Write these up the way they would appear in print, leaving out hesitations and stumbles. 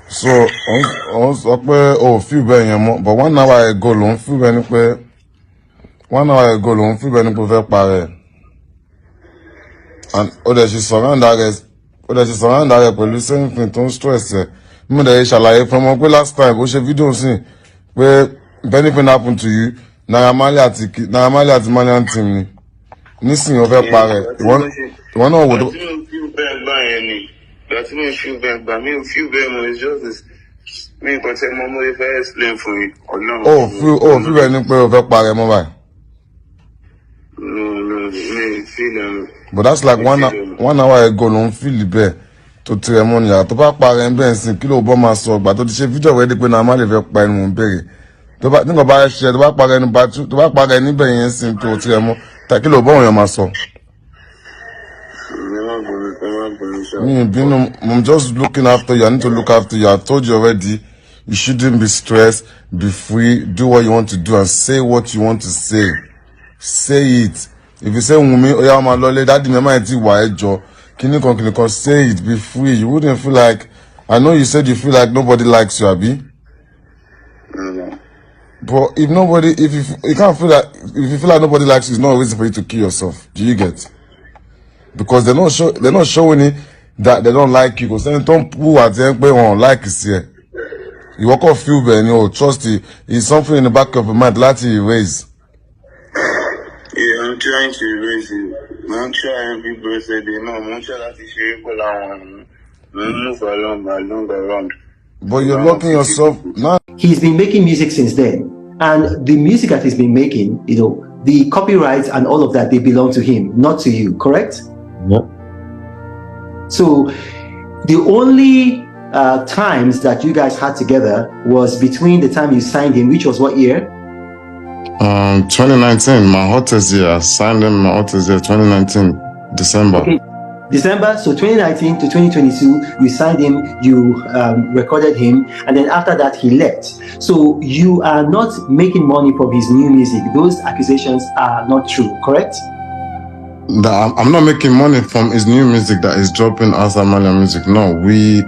So on sọ pé o feel bẹ́ẹ̀ yẹn mọ́, but 1 hour ago ló ń feel bẹ́ẹ̀ ni pé 1 hour ago ló ń feel bẹ́ẹ̀ ni pé o fẹ́ parẹ́. And ó dẹ̀ ṣe surround rẹ̀ pẹ̀lú same thing tó ń stress ẹ̀. Mo dẹ̀ ṣàlàyé fún ọmọ pé last time ó ṣe fídíò sí pé if anything happen to you, Naira Marley àti Malian team ni. Nísìnyí o fẹ́ parẹ́. Ìwọ náà wò tó. That's me feel bad, but me feel bad more is just this. Me can take my money if I explain for you or no. Feel bad ni pé o fẹ́ parẹ́ mọ́ báyìí. No, me feel But that's like 1 hour ago ló ń feel bẹ́ẹ̀ tó tirẹ̀ mọ́ níyà tó bá parẹ́ ń bẹ́ẹ̀ sìn kí ló bọ́ máa sọ ọgbà tó ti ṣe fídíò rẹ̀ di pé Naira Marley fẹ́ pa ẹnu mò ń béèrè. Nígbà bá ṣe tó bá parẹ́ níbẹ̀ yẹn sìn tó tirẹ̀ mọ́ kí ló bọ́ òun yẹn máa sọ. I'm just looking after you. I need to look after you. I told you already. You shouldn't be stressed. Be free. Do what you want to do and say what you want to say. Say it. If you say "Wumi, oya ma lole," daddy me might ti wa ejo. Kini kon say it. Be free. You wouldn't feel like. I know you said you feel like nobody likes you, Abi. But if you can't feel like, if you feel like nobody likes you, it's not a reason for you to kill yourself. Do you get? Because they're not showing it that they don't like you. Because they don't who are there they won't like it here. You walk off feel bad, trust it. It's something in the back of your mind that you erase. Yeah, I'm trying to erase it. I'm trying people say they know I'm trying to share move along around. But you're locking yourself now. He's been making music since then. And the music that he's been making, the copyrights and all of that, they belong to him, not to you, correct? Yeah. So the only times that you guys had together was between the time you signed him, which was what year? 2019, my hottest year. I signed him my hottest year, 2019, December. Okay. December, so 2019 to 2022, you signed him, you recorded him, and then after that he left. So you are not making money from his new music. Those accusations are not true, correct? I'm not making money from his new music that is dropping outside Malian music. No, we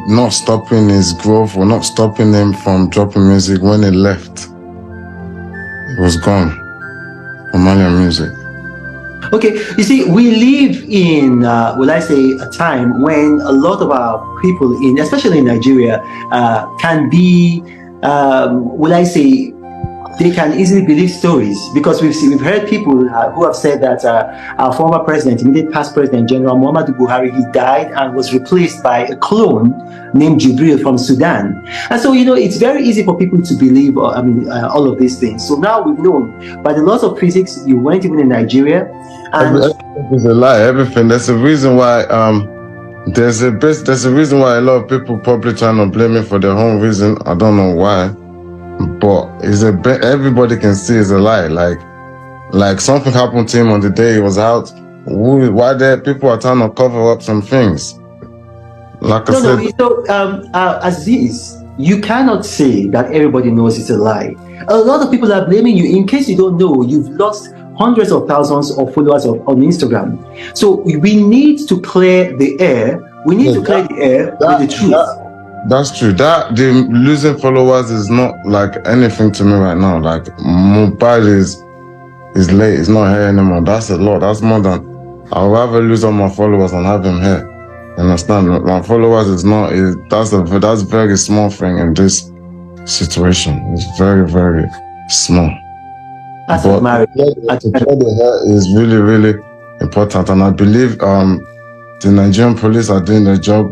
not stopping his growth. We're not stopping him from dropping music. When he left, it was gone from Malian music. Okay, you see, we live in, will I say, a time when a lot of our people, especially in Nigeria, can be, will I say, they can easily believe stories, because we've heard people who have said that our former president, immediate past president, General Muhammadu Buhari, he died and was replaced by a clone named Jibril from Sudan. And so, it's very easy for people to believe, all of these things. So now we've known, by the laws of physics, you weren't even in Nigeria. And everything is a lie. Everything. There's a reason why. There's a reason why a lot of people probably trying to blame me for their own reason. I don't know why. But everybody can see it's a lie. Like something happened to him on the day he was out. Why there people are trying to cover up some things? Like I said. Aziz, you cannot say that everybody knows it's a lie. A lot of people are blaming you. In case you don't know, you've lost hundreds of thousands of followers on Instagram. So we need to clear the air. We need to clear the air with the truth. That's true. The losing followers is not like anything to me right now. Like muhbad is late. It's not here anymore. That's a lot. That's more than I'd rather lose all my followers and have him here. You understand? My followers that's very small thing in this situation. It's very, very small. But the hair is really, really important, and I believe the Nigerian police are doing their job.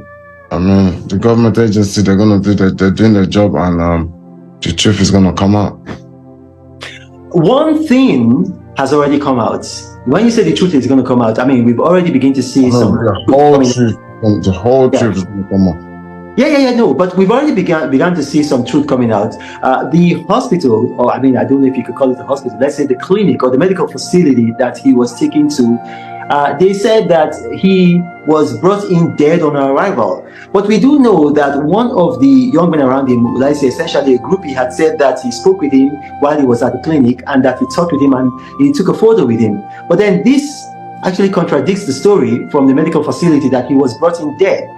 I mean, the government agency, they're doing their job, and the truth is gonna come out. One thing has already come out. When you say the truth is gonna come out, I mean, we've already begun to see the whole truth is gonna come out. No, but we've already begun to see some truth coming out. The hospital, or I don't know if you could call it a hospital, let's say the clinic or the medical facility that he was taken to, they said that he was brought in dead on arrival. But we do know that one of the young men around him, let's say essentially a groupie, had said that he spoke with him while he was at the clinic and that he talked with him and he took a photo with him. But then this actually contradicts the story from the medical facility that he was brought in dead.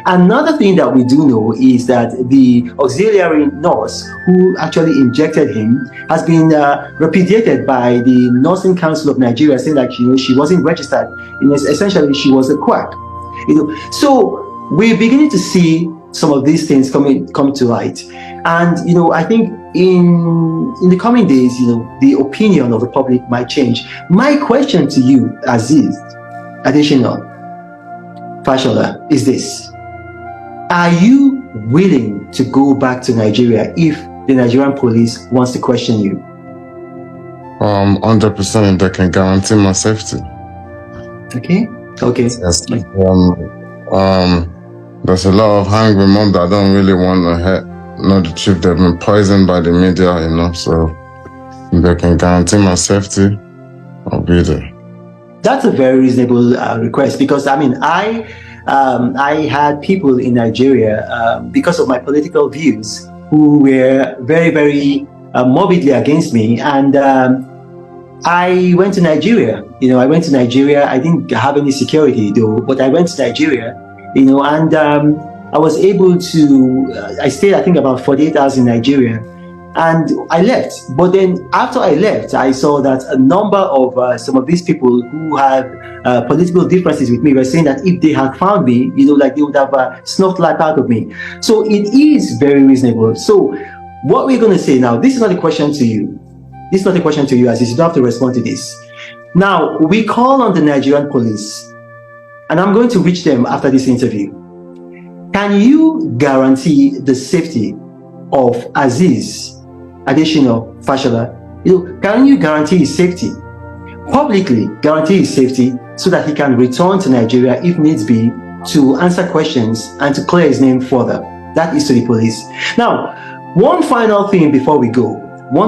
Another thing that we do know is that the auxiliary nurse who actually injected him has been repudiated by the Nursing Council of Nigeria, saying that she wasn't registered. Essentially, she was a quack. So we're beginning to see some of these things come to light, and I think in the coming days, the opinion of the public might change. My question to you, Aziz Additional Fashola, is this: are you willing to go back to Nigeria if the Nigerian police wants to question you? 100% if they can guarantee my safety. Okay. Yes. There's a lot of hungry mom that don't really want to know the truth. They've been poisoned by the media, so if they can guarantee my safety, I'll be there. That's a very reasonable request, because I had people in Nigeria, because of my political views, who were very, very morbidly against me, and I went to Nigeria. I didn't have any security though, but I went to Nigeria, and I was able to, I stayed, I think, about 48 hours in Nigeria, and I left. But then after I left, I saw that a number of some of these people who had political differences with me were saying that if they had found me, like they would have snuffed life out of me. So it is very reasonable. So what we're going to say now, this is not a question to you. This is not a question to you, as you don't have to respond to this. Now, we call on the Nigerian police, and I'm going to reach them after this interview. Can you guarantee the safety of Aziz Additional Fashola? Can you guarantee his safety? Publicly guarantee his safety so that he can return to Nigeria if needs be to answer questions and to clear his name further. That is to the police. Now, one final thing before we go. We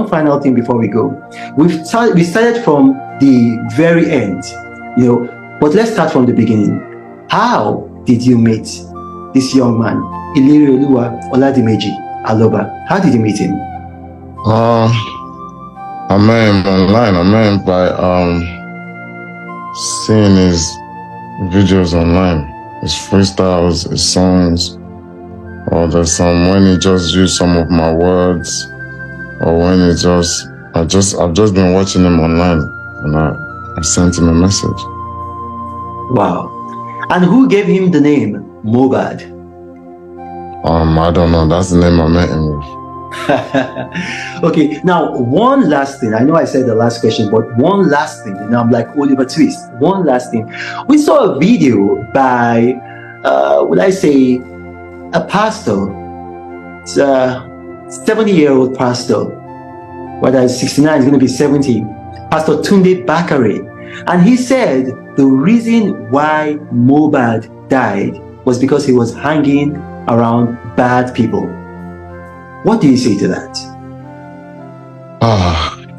started from the very end, but let's start from the beginning. How did you meet this young man, Ilerioluwa Oladimeji Aloba? How did you meet him? I met him online. I met him by seeing his videos online, his freestyles, his songs, or there's some when he just used some of my words, or when he I've just been watching him online, and I sent him a message. Wow. And who gave him the name muhbad? I don't know. That's the name I met him with. Okay, now one last thing. I know I said the last question, but one last thing. I'm like Oliver Twist. One last thing. We saw a video by, would I say, a pastor. It's a 70-year-old pastor. Whether it's 69, it's going to be 70. Pastor Tunde Bakare. And he said the reason why muhbad died was because he was hanging around bad people. What do you say to that?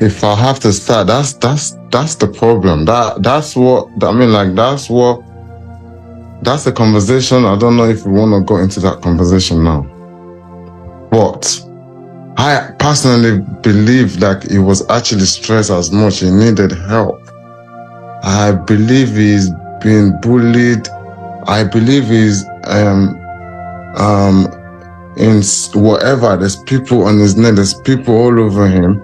If I have to start, that's the problem. That's the conversation. I don't know if we want to go into that conversation now. But I personally believe that he was actually stressed as much. He needed help. I believe he's been bullied. I believe he's in whatever, there's people on his neck, there's people all over him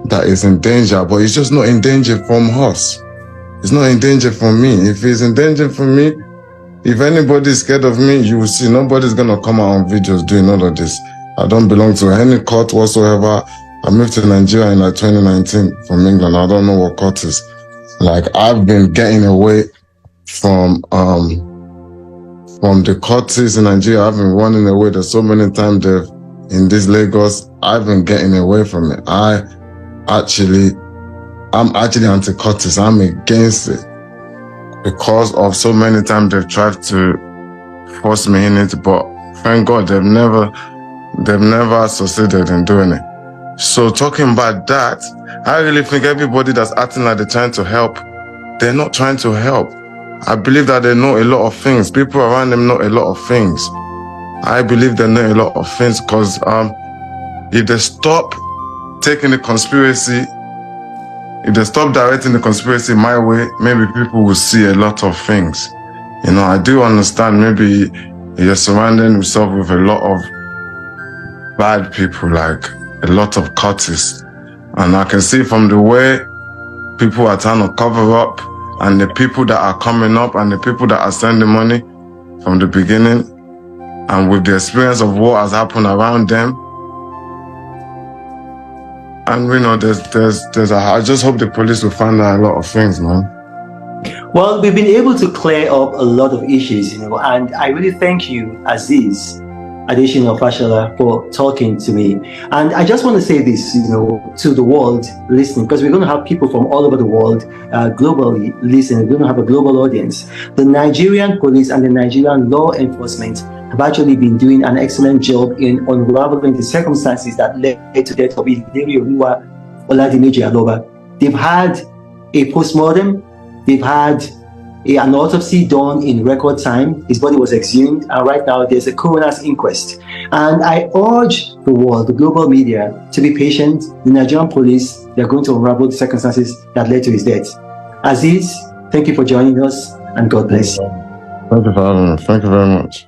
that is in danger, but he's just not in danger from us. He's not in danger from me. If he's in danger from me, if anybody's scared of me, you will see nobody's gonna come out on videos doing all of this. I don't belong to any court whatsoever. I moved to Nigeria in 2019 from England. I don't know what court is. I've been getting away from the courts in Nigeria. I've been running away. There's so many times in this Lagos, I've been getting away from it. I'm actually anti-courts. I'm against it because of so many times they've tried to force me in it, but thank God they've never succeeded in doing it. So talking about that, I really think everybody that's acting like they're trying to help, they're not trying to help. I believe that they know a lot of things. People around them know a lot of things. I believe they know a lot of things because if they stop taking the conspiracy if they stop directing the conspiracy my way, maybe people will see a lot of things. You know, I do understand maybe you're surrounding yourself with a lot of bad people, like a lot of cultists. And I can see from the way people are trying to cover up, and the people that are coming up, and the people that are sending money from the beginning, and with the experience of what has happened around them. And you know, I just hope the police will find out a lot of things, man. Well, we've been able to clear up a lot of issues, you know, and I really thank you, Aziz Adesina Fashola, for talking to me. And I just want to say this, you know, to the world listening, because we're going to have people from all over the world globally listening. We're going to have a global audience. The Nigerian police and the Nigerian law enforcement have actually been doing an excellent job in unraveling the circumstances that led to the death of Oluwa Oladimeji Aloba. They've had a postmortem. They've had an autopsy done in record time. His body was exhumed, and right now there's a coroner's inquest. And I urge the world, the global media, to be patient. The Nigerian police, they're going to unravel the circumstances that led to his death. Aziz, thank you for joining us, and God bless you. Thank you for having me. Thank you very much.